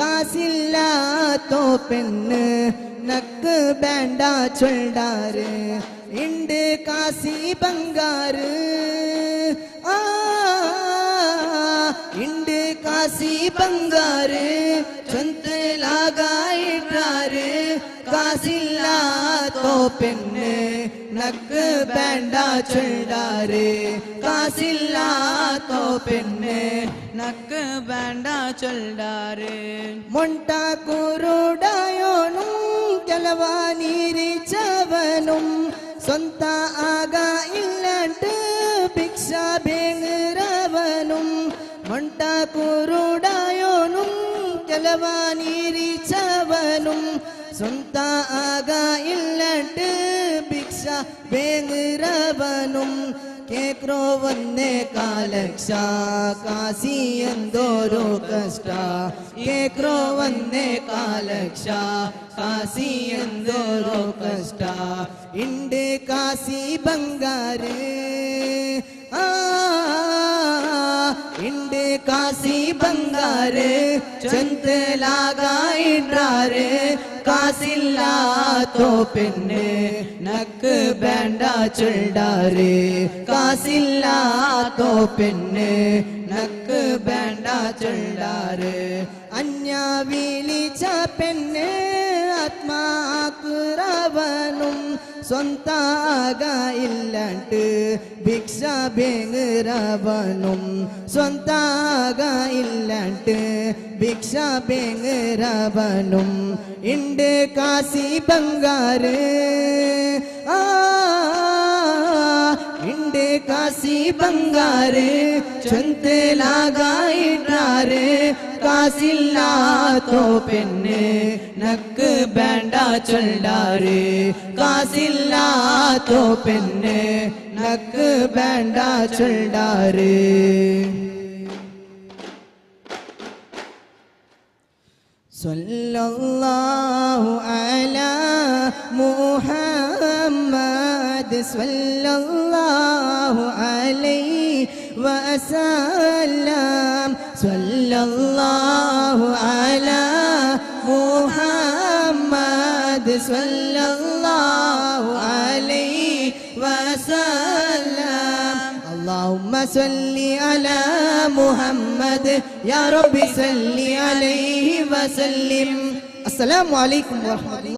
കാസില്ലാത്തോ പെണ്ണ് നക്ക് വേണ്ട ചൊല്ലാറ് ഇണ്ട് കാസി ബംഗാറ് ഇണ്ട് കാസി ബംഗാറ് ചൊന്തലാകായിട്ടാറ് കാസില്ലാത്തോ പെണ്ണ് നക്ക് വേണ്ട ചൊല്ലാറ് കാസില്ലാത്തോ പെണ്ണ് നക്ക് വേണ്ട ചൊല്ലാറ് മൊണ്ട കുരുടായോനും കലവാനീരിച്ചവനും സ്വന്ത ആക ഇല്ലാണ്ട് ഭിക്ഷ ബേങ്ങറവനും മൊണ്ട കുരുടായോനും കലവാനീരിച്ചവനും സ്വന്ത ആക ഇല്ലാണ്ട് ഭിക്ഷ ബേങ്ങറവനും കേക്രോ വന്നേ കാലക്ഷ കാശി എന്തോരോ കഷ്ട കേക്രോ വന്നേ കാലക്ഷ കാശി എന്തോരോ കഷ്ട ഇണ്ട് കാശി ബംഗാറ് ഇണ്ട് കാശി ബംഗാറ് ചന്തലാകായിട്ടാറ് കാസില്ലാത്തോ പെണ്ണ് നക്ക് വേണ്ട ചൊല്ലാറ് കാസില്ലാത്തോ പെണ്ണ് നക്ക് വേണ്ട ചൊല്ലാറ് അന്യ വിളിച്ച പെണ്ണ് ആത്മാക്കുറവനും സ്വന്താക ഇല്ലാണ്ട് ഭിക്ഷ ബേങ്ങറവനും സ്വന്താക ഇല്ലാണ്ട് ഭിക്ഷ ബേങ്ങറവനും ഇണ്ട് കാശി ബംഗാറ് ഇണ്ട് കാശി ബംഗാറ് ചൊന്തലാകായിട്ടാറ് കാസില്ലാത്തോ പെണ്ണ് നക്ക് വേണ്ട ചൊല്ലാറ് കാസില്ലാത്തോ പെണ്ണ് നക്ക് വേണ്ട ചൊല്ലാറ് സല്ലല്ലാഹു അലാ മുഹമ്മദ് സല്ലല്ലാഹു അലൈഹി വസല്ലം സല്ലല്ലാഹു അലാ മുഹമ്മദ് സല്ലല്ലാഹു അലൈഹി വസല്ലം اللهم صل على محمد يا رب صل عليه وسلم. السلام عليكم ورحمة الله.